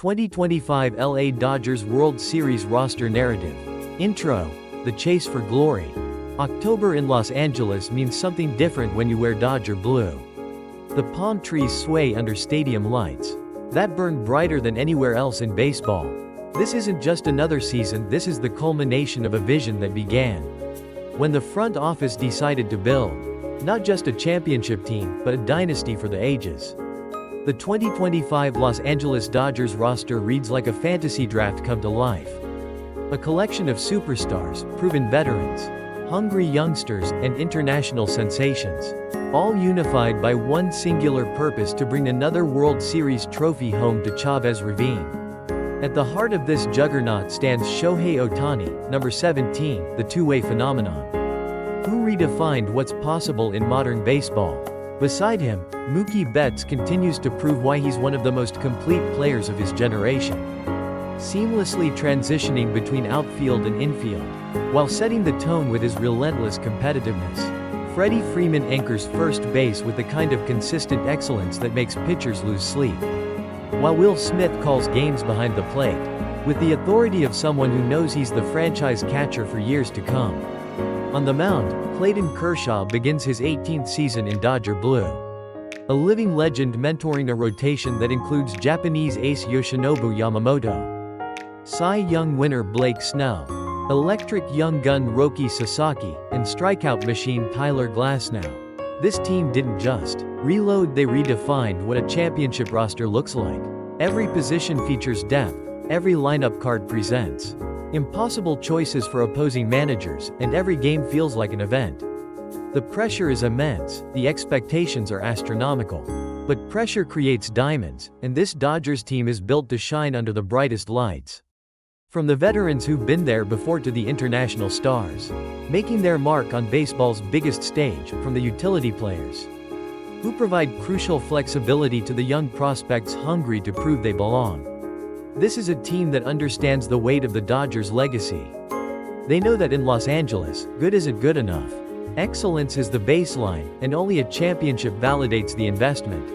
2025 LA Dodgers World Series roster narrative. Intro. The chase for glory. October in Los Angeles means something different when you wear Dodger blue. The palm trees sway under stadium lights that burn brighter than anywhere else in baseball. This isn't just another season, this is the culmination of a vision that began when the front office decided to build not just a championship team, but a dynasty for the ages. The 2025 Los Angeles Dodgers roster reads like a fantasy draft come to life. A collection of superstars, proven veterans, hungry youngsters, and international sensations, all unified by one singular purpose: to bring another World Series trophy home to Chavez Ravine. At the heart of this juggernaut stands Shohei Ohtani, number 17, the two-way phenomenon, who redefined what's possible in modern baseball. Beside him, Mookie Betts continues to prove why he's one of the most complete players of his generation, seamlessly transitioning between outfield and infield, while setting the tone with his relentless competitiveness. Freddie Freeman anchors first base with the kind of consistent excellence that makes pitchers lose sleep, while Will Smith calls games behind the plate, with the authority of someone who knows he's the franchise catcher for years to come. On the mound, Clayton Kershaw begins his 18th season in Dodger blue. A living legend mentoring a rotation that includes Japanese ace Yoshinobu Yamamoto, Cy Young winner Blake Snell, electric young gun Roki Sasaki, and strikeout machine Tyler Glasnow. This team didn't just reload, they redefined what a championship roster looks like. Every position features depth, every lineup card presents impossible choices for opposing managers, and every game feels like an event. The pressure is immense, the expectations are astronomical. But pressure creates diamonds, and this Dodgers team is built to shine under the brightest lights. From the veterans who've been there before to the international stars, making their mark on baseball's biggest stage, from the utility players who provide crucial flexibility to the young prospects hungry to prove they belong. This is a team that understands the weight of the Dodgers' legacy. They know that in Los Angeles, good isn't good enough. Excellence is the baseline, and only a championship validates the investment,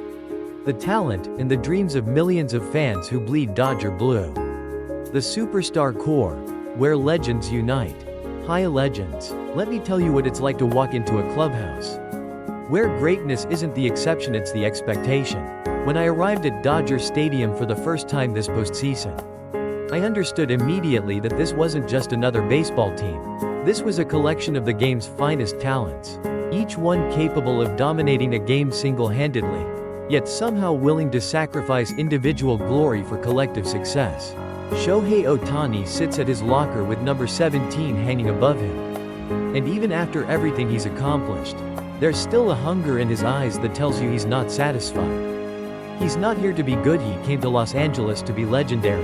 the talent, and the dreams of millions of fans who bleed Dodger blue. The Superstar Core, where legends unite. Hi legends. Let me tell you what it's like to walk into a clubhouse where greatness isn't the exception, it's the expectation. When I arrived at Dodger Stadium for the first time this postseason, I understood immediately that this wasn't just another baseball team. This was a collection of the game's finest talents, each one capable of dominating a game single-handedly, yet somehow willing to sacrifice individual glory for collective success. Shohei Ohtani sits at his locker with number 17 hanging above him. And even after everything he's accomplished, there's still a hunger in his eyes that tells you he's not satisfied. He's not here to be good, he came to Los Angeles to be legendary.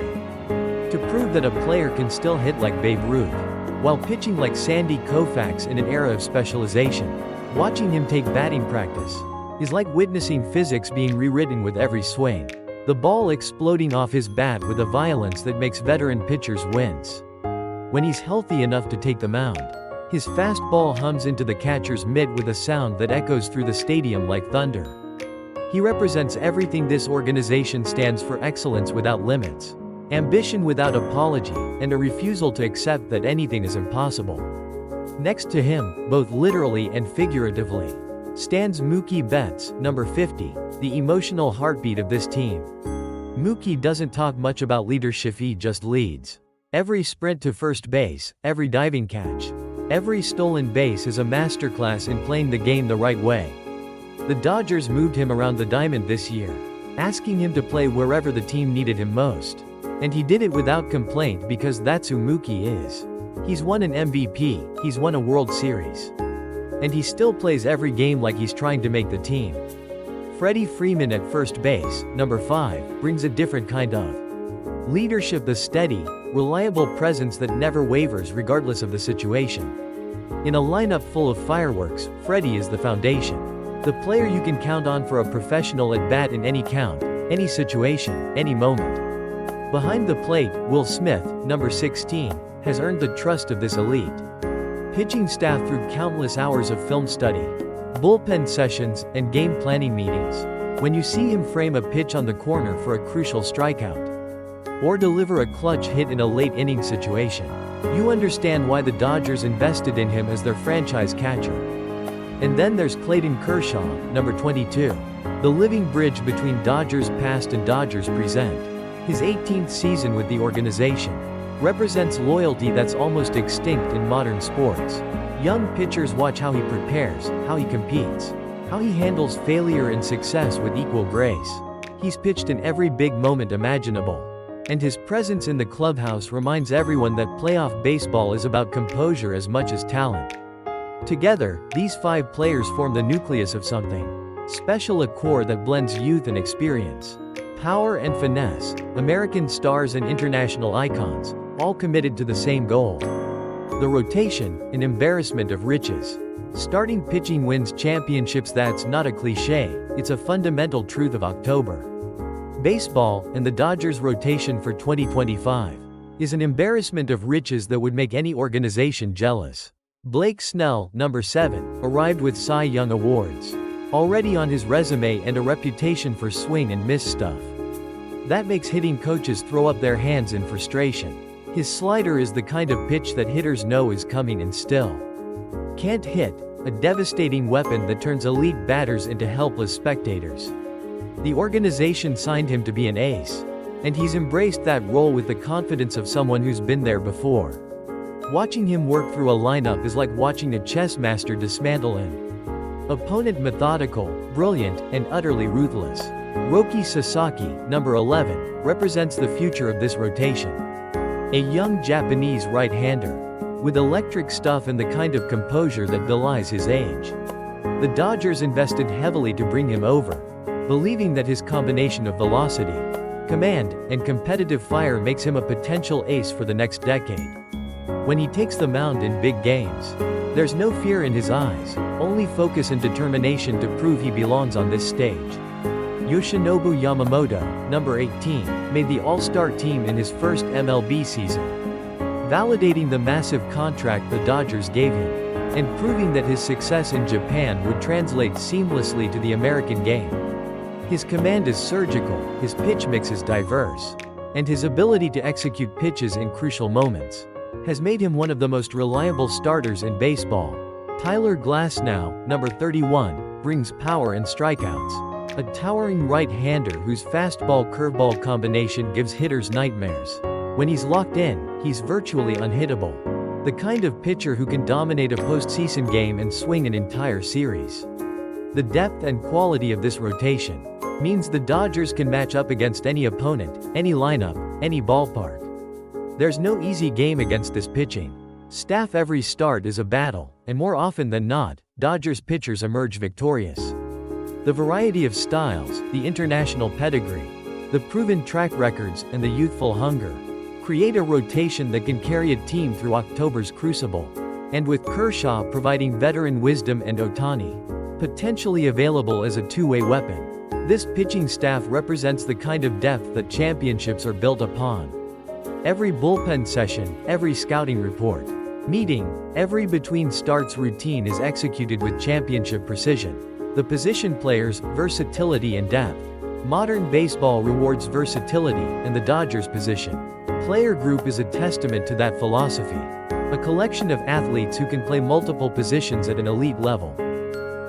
To prove that a player can still hit like Babe Ruth, while pitching like Sandy Koufax in an era of specialization. Watching him take batting practice is like witnessing physics being rewritten with every swing. The ball exploding off his bat with a violence that makes veteran pitchers wince. When he's healthy enough to take the mound, his fastball hums into the catcher's mitt with a sound that echoes through the stadium like thunder. He represents everything this organization stands for: excellence without limits, ambition without apology, and a refusal to accept that anything is impossible. Next to him, both literally and figuratively, stands Mookie Betts, number 50, the emotional heartbeat of this team. Mookie doesn't talk much about leadership, he just leads. Every sprint to first base, every diving catch, every stolen base is a masterclass in playing the game the right way. The Dodgers moved him around the diamond this year, asking him to play wherever the team needed him most. And he did it without complaint, because that's who Mookie is. He's won an MVP, he's won a World Series. And he still plays every game like he's trying to make the team. Freddie Freeman at first base, number 5, brings a different kind of leadership, the steady, reliable presence that never wavers regardless of the situation. In a lineup full of fireworks, Freddie is the foundation. The player you can count on for a professional at bat in any count, any situation, any moment. Behind the plate, Will Smith, number 16, has earned the trust of this elite pitching staff through countless hours of film study, bullpen sessions, and game planning meetings. When you see him frame a pitch on the corner for a crucial strikeout, or deliver a clutch hit in a late-inning situation. You understand why the Dodgers invested in him as their franchise catcher. And then there's Clayton Kershaw, number 22. The living bridge between Dodgers past and Dodgers present. His 18th season with the organization represents loyalty that's almost extinct in modern sports. Young pitchers watch how he prepares, how he competes, how he handles failure and success with equal grace. He's pitched in every big moment imaginable. And his presence in the clubhouse reminds everyone that playoff baseball is about composure as much as talent. Together, these 5 players form the nucleus of something special, a core that blends youth and experience, power and finesse, American stars and international icons, all committed to the same goal. The rotation, an embarrassment of riches. Starting pitching wins championships. That's not a cliché, it's a fundamental truth of October baseball, and the Dodgers rotation for 2025 is an embarrassment of riches that would make any organization jealous. Blake Snell, number 7, arrived with Cy Young awards already on his resume and a reputation for swing and miss stuff that makes hitting coaches throw up their hands in frustration. His slider is the kind of pitch that hitters know is coming and still can't hit, a devastating weapon that turns elite batters into helpless spectators. The organization signed him to be an ace, and he's embraced that role with the confidence of someone who's been there before. Watching him work through a lineup is like watching a chess master dismantle an opponent. Methodical, brilliant, and utterly ruthless. Roki Sasaki, number 11, represents the future of this rotation. A young Japanese right-hander with electric stuff and the kind of composure that belies his age. The Dodgers invested heavily to bring him over, believing that his combination of velocity, command, and competitive fire makes him a potential ace for the next decade. When he takes the mound in big games, there's no fear in his eyes, only focus and determination to prove he belongs on this stage. Yoshinobu Yamamoto, number 18, made the All-Star team in his first MLB season, validating the massive contract the Dodgers gave him, and proving that his success in Japan would translate seamlessly to the American game. His command is surgical, his pitch mix is diverse, and his ability to execute pitches in crucial moments has made him one of the most reliable starters in baseball. Tyler Glasnow, number 31, brings power and strikeouts. A towering right-hander whose fastball-curveball combination gives hitters nightmares. When he's locked in, he's virtually unhittable. The kind of pitcher who can dominate a postseason game and swing an entire series. The depth and quality of this rotation means the Dodgers can match up against any opponent, any lineup, any ballpark. There's no easy game against this pitching staff. Every start is a battle, and more often than not, Dodgers pitchers emerge victorious. The variety of styles, the international pedigree, the proven track records, and the youthful hunger create a rotation that can carry a team through October's crucible. And with Kershaw providing veteran wisdom and Ohtani potentially available as a two-way weapon, this pitching staff represents the kind of depth that championships are built upon. Every bullpen session, every scouting report, meeting, every between starts routine is executed with championship precision. The position players, versatility and depth. Modern baseball rewards versatility, and the Dodgers' position player group is a testament to that philosophy. A collection of athletes who can play multiple positions at an elite level,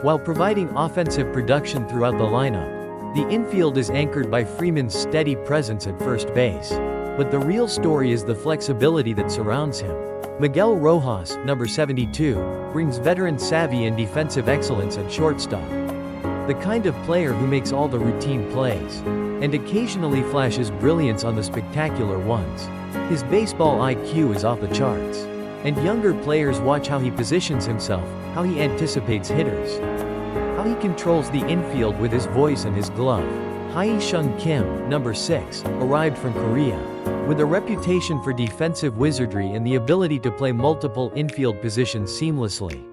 while providing offensive production throughout the lineup. The infield is anchored by Freeman's steady presence at first base. But the real story is the flexibility that surrounds him. Miguel Rojas, number 72, brings veteran savvy and defensive excellence at shortstop. The kind of player who makes all the routine plays, and occasionally flashes brilliance on the spectacular ones. His baseball IQ is off the charts. And younger players watch how he positions himself, how he anticipates hitters, how he controls the infield with his voice and his glove. Hye-Sung Kim, number 6, arrived from Korea with a reputation for defensive wizardry and the ability to play multiple infield positions seamlessly.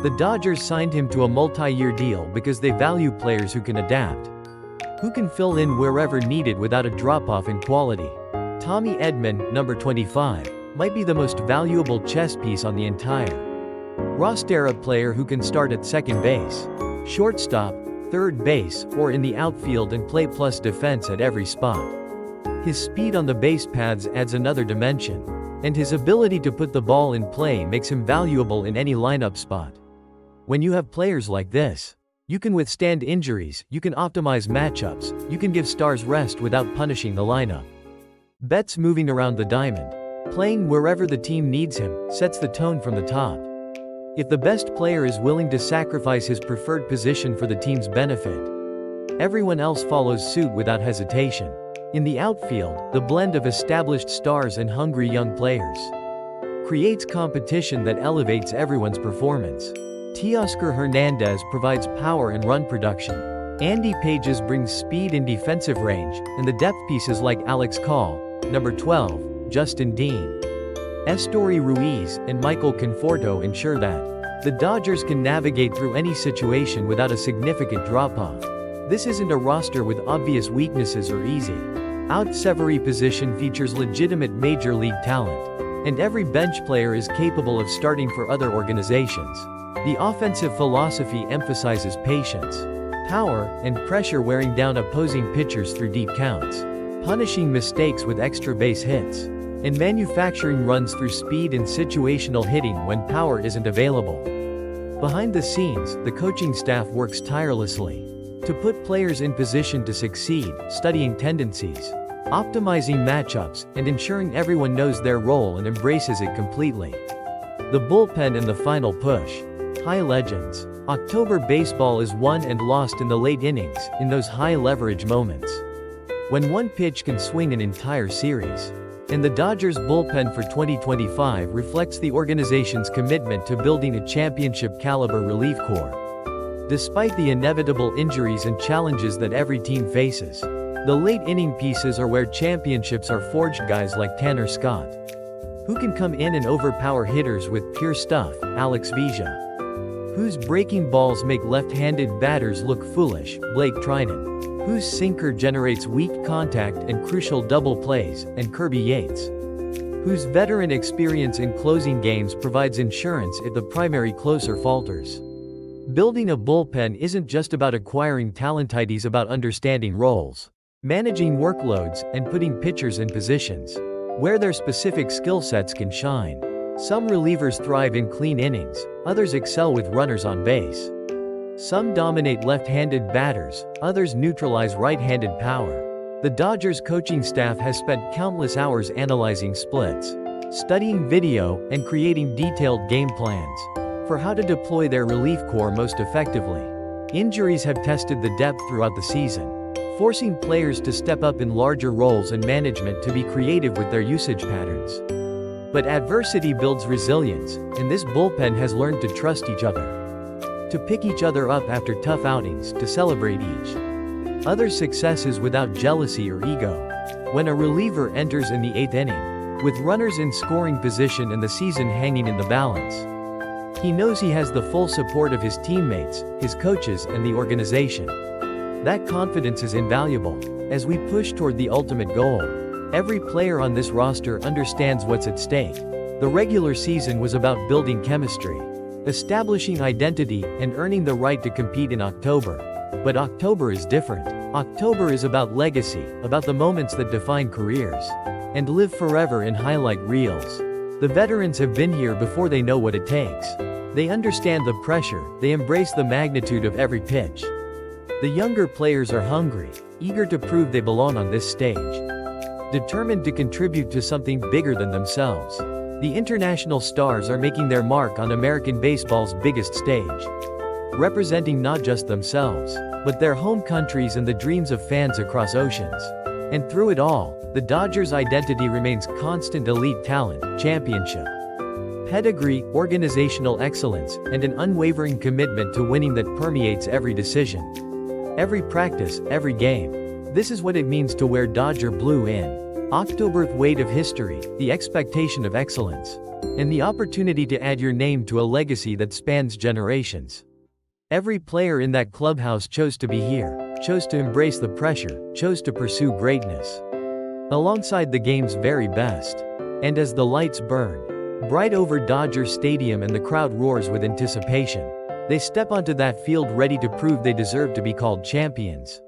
The Dodgers signed him to a multi-year deal because they value players who can adapt, who can fill in wherever needed without a drop-off in quality. Tommy Edman, number 25, might be the most valuable chess piece on the entire roster, a player who can start at second base, shortstop, third base, or in the outfield and play plus defense at every spot. His speed on the base paths adds another dimension. And his ability to put the ball in play makes him valuable in any lineup spot. When you have players like this, you can withstand injuries, you can optimize matchups, you can give stars rest without punishing the lineup. Betts moving around the diamond, playing wherever the team needs him, sets the tone from the top. If the best player is willing to sacrifice his preferred position for the team's benefit, everyone else follows suit without hesitation. In the outfield, the blend of established stars and hungry young players creates competition that elevates everyone's performance. Teoscar Hernandez provides power and run production. Andy Pages brings speed and defensive range, and the depth pieces like Alex Call, number 12, Justin Dean, Estory Ruiz, and Michael Conforto ensure that the Dodgers can navigate through any situation without a significant drop-off. This isn't a roster with obvious weaknesses or easy out every position features legitimate major league talent, and every bench player is capable of starting for other organizations. The offensive philosophy emphasizes patience, power, and pressure wearing down opposing pitchers through deep counts, punishing mistakes with extra base hits, and manufacturing runs through speed and situational hitting when power isn't available. Behind the scenes, the coaching staff works tirelessly to put players in position to succeed, studying tendencies, optimizing matchups, and ensuring everyone knows their role and embraces it completely. The bullpen and the final push. High legends. October baseball is won and lost in the late innings, in those high-leverage moments, when one pitch can swing an entire series. And the Dodgers bullpen for 2025 reflects the organization's commitment to building a championship-caliber relief corps. Despite the inevitable injuries and challenges that every team faces, the late-inning pieces are where championships are forged. Guys like Tanner Scott, who can come in and overpower hitters with pure stuff, Alex Vesia, whose breaking balls make left-handed batters look foolish, Blake Trinan, whose sinker generates weak contact and crucial double plays, and Kirby Yates, whose veteran experience in closing games provides insurance if the primary closer falters. Building a bullpen isn't just about acquiring talent, it's about understanding roles, managing workloads, and putting pitchers in positions where their specific skill sets can shine. Some relievers thrive in clean innings, others excel with runners on base. Some dominate left-handed batters, others neutralize right-handed power. The Dodgers coaching staff has spent countless hours analyzing splits, studying video, and creating detailed game plans for how to deploy their relief corps most effectively. Injuries have tested the depth throughout the season, forcing players to step up in larger roles and management to be creative with their usage patterns. But adversity builds resilience, and this bullpen has learned to trust each other, to pick each other up after tough outings, to celebrate each other's successes without jealousy or ego. When a reliever enters in the 8th inning, with runners in scoring position and the season hanging in the balance, he knows he has the full support of his teammates, his coaches, and the organization. That confidence is invaluable as we push toward the ultimate goal. Every player on this roster understands what's at stake. The regular season was about building chemistry, establishing identity, and earning the right to compete in October. But October is different. October is about legacy, about the moments that define careers and live forever in highlight reels. The veterans have been here before, they know what it takes. They understand the pressure, they embrace the magnitude of every pitch. The younger players are hungry, eager to prove they belong on this stage, determined to contribute to something bigger than themselves. The international stars are making their mark on American baseball's biggest stage, representing not just themselves, but their home countries and the dreams of fans across oceans. And through it all, the Dodgers' identity remains constant: elite talent, championship pedigree, organizational excellence, and an unwavering commitment to winning that permeates every decision, every practice, every game. This is what it means to wear Dodger blue in October. Weight of history, the expectation of excellence, and the opportunity to add your name to a legacy that spans generations. Every player in that clubhouse chose to be here, chose to embrace the pressure, chose to pursue greatness alongside the game's very best. And as the lights burn bright over Dodger Stadium and the crowd roars with anticipation, they step onto that field ready to prove they deserve to be called champions.